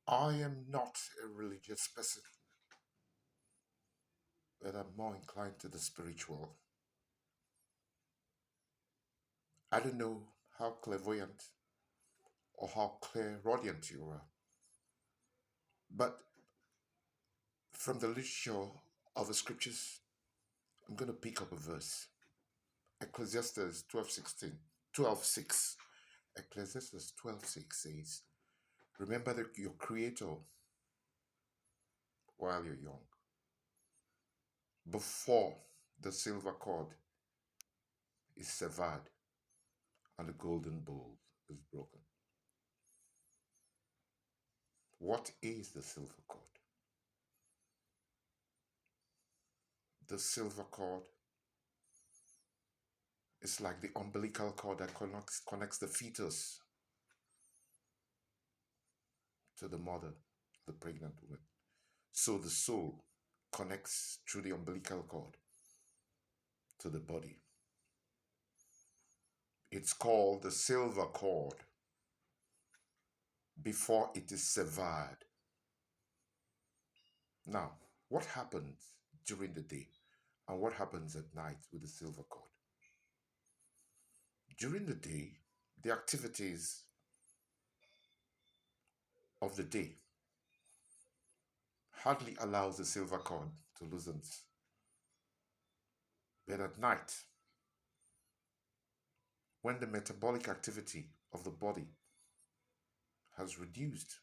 I am not a religious person, but I'm more inclined to the spiritual. I don't know how clairvoyant or how clairaudient you are, but from the literature of the scriptures, I'm going to pick up a verse. Ecclesiastes 12:16, 12:6. Ecclesiastes 12:6 says, remember your creator while you're young, before the silver cord is severed and the golden bowl is broken. What is the silver cord? The silver cord is like the umbilical cord that connects the fetus to the mother, the pregnant woman. So the soul connects through the umbilical cord to the body. It's called the silver cord before it is severed. Now, what happens during the day and what happens at night with the silver cord? During the day, the activities of the day hardly allows the silver cord to loosen. But at night, when the metabolic activity of the body has reduced,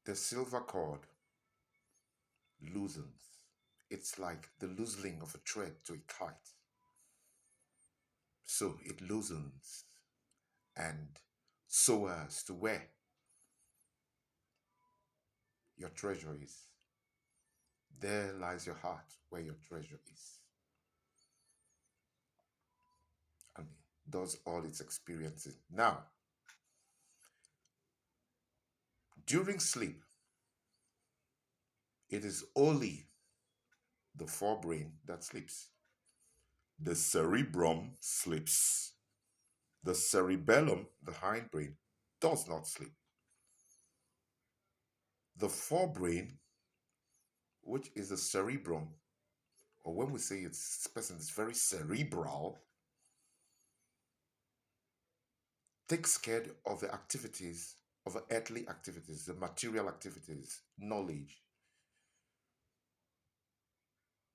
the silver cord loosens. It's like the loosening of a thread to a kite. So it loosens, and so as to where your treasure is, there lies your heart where your treasure is, and does all its experiencing. Now, during sleep, it is only the forebrain that sleeps. The cerebrum sleeps. The cerebellum, the hindbrain, does not sleep. The forebrain, which is the cerebrum, or when we say it's this person is very cerebral, takes care of the activities, of the earthly activities, the material activities, knowledge,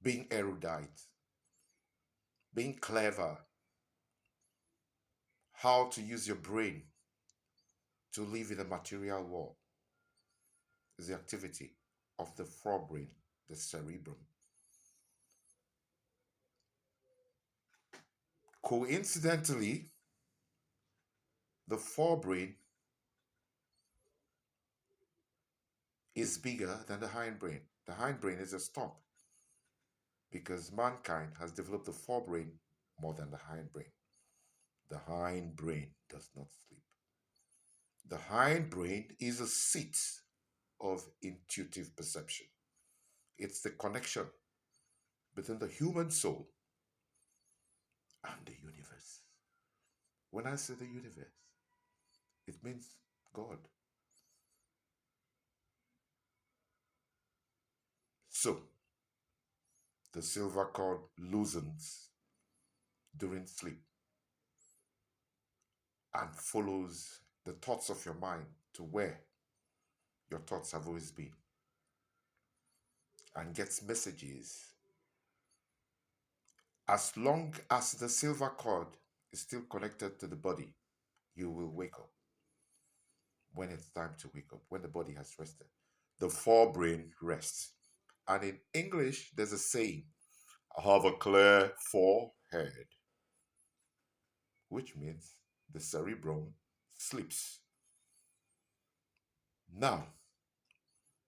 being erudite, being clever, how to use your brain to live in the material world is the activity of the forebrain, the cerebrum. Coincidentally, the forebrain is bigger than the hindbrain. The hindbrain is a stump because mankind has developed the forebrain more than the hindbrain. The hindbrain does not sleep. The hindbrain is a seat of intuitive perception. It's the connection between the human soul and the universe. When I say the universe, it means God. So, the silver cord loosens during sleep and follows the thoughts of your mind to where your thoughts have always been and gets messages. As long as the silver cord is still connected to the body, you will wake up when it's time to wake up, when the body has rested. The forebrain rests. And in English, there's a saying, I have a clear forehead, which means the cerebrum sleeps. Now,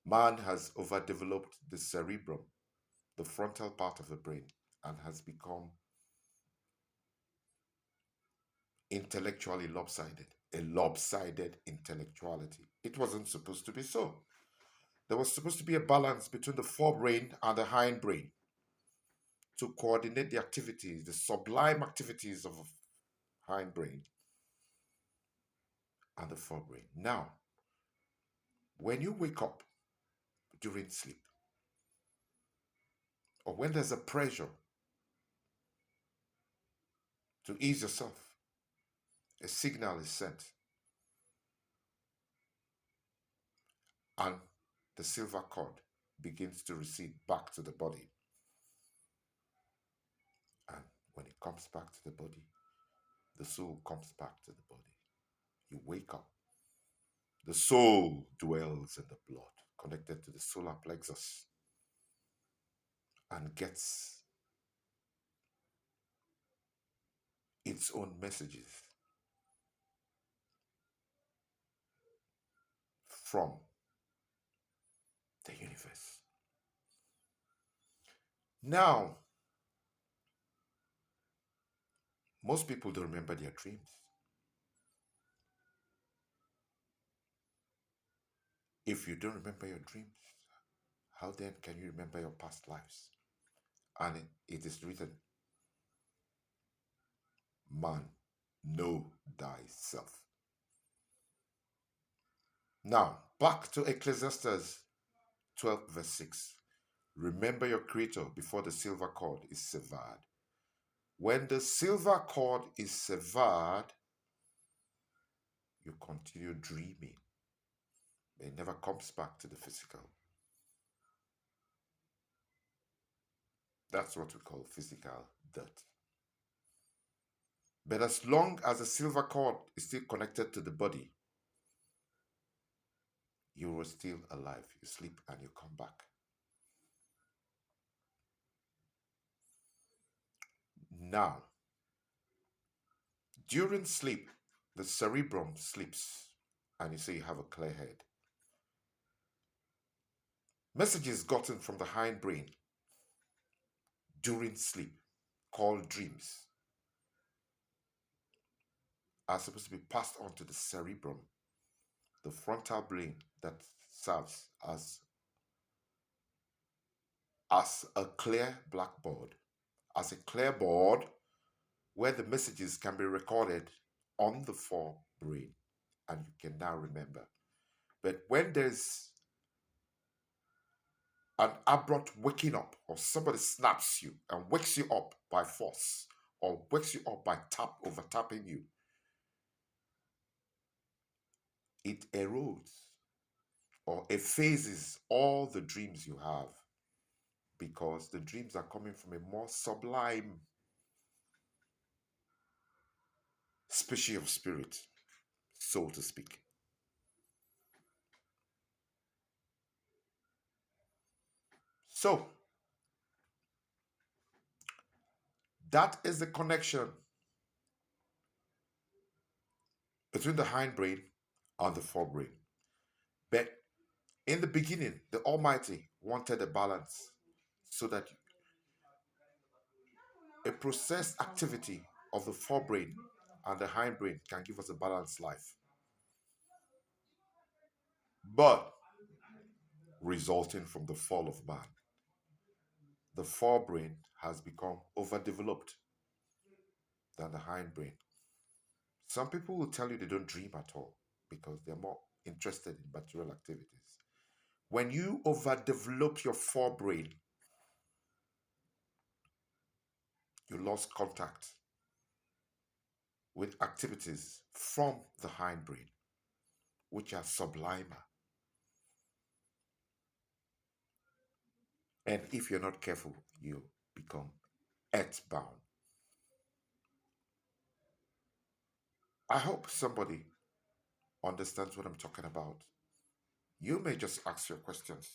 man has overdeveloped the cerebrum, the frontal part of the brain, and has become intellectually lopsided, a lopsided intellectuality. It wasn't supposed to be so. There was supposed to be a balance between the forebrain and the hindbrain to coordinate the activities, the sublime activities of hindbrain, and the forebrain. Now, when you wake up during sleep, or when there's a pressure to ease yourself, a signal is sent, and the silver cord begins to recede back to the body. And when it comes back to the body, the soul comes back to the body. You wake up. The soul dwells in the blood, connected to the solar plexus, and gets its own messages from the universe. Now, most people don't remember their dreams. If you don't remember your dreams, how then can you remember your past lives? And it is written, man, know thyself. Now, back to Ecclesiastes 12, verse 6. Remember your Creator before the silver cord is severed. When the silver cord is severed, you continue dreaming. It never comes back to the physical. That's what we call physical death. But as long as the silver cord is still connected to the body, you are still alive. You sleep and you come back. Now, during sleep, the cerebrum sleeps and you say you have a clear head. Messages gotten from the hindbrain during sleep, called dreams, are supposed to be passed on to the cerebrum, the frontal brain that serves as a clear blackboard, as a clear board where the messages can be recorded on the forebrain and you can now remember. But when there's an abrupt waking up, or somebody snaps you and wakes you up by force, or wakes you up by over tapping you, it erodes or effaces all the dreams you have, because the dreams are coming from a more sublime species of spirit, so to speak. So, that is the connection between the hindbrain and the forebrain. But in the beginning, the Almighty wanted a balance so that a processed activity of the forebrain and the hindbrain can give us a balanced life. But resulting from the fall of man, the forebrain has become overdeveloped than the hindbrain. Some people will tell you they don't dream at all because they're more interested in material activities. When you overdevelop your forebrain, you lost contact with activities from the hindbrain, which are sublimer. And if you're not careful, you become earthbound. I hope somebody understands what I'm talking about. You may just ask your questions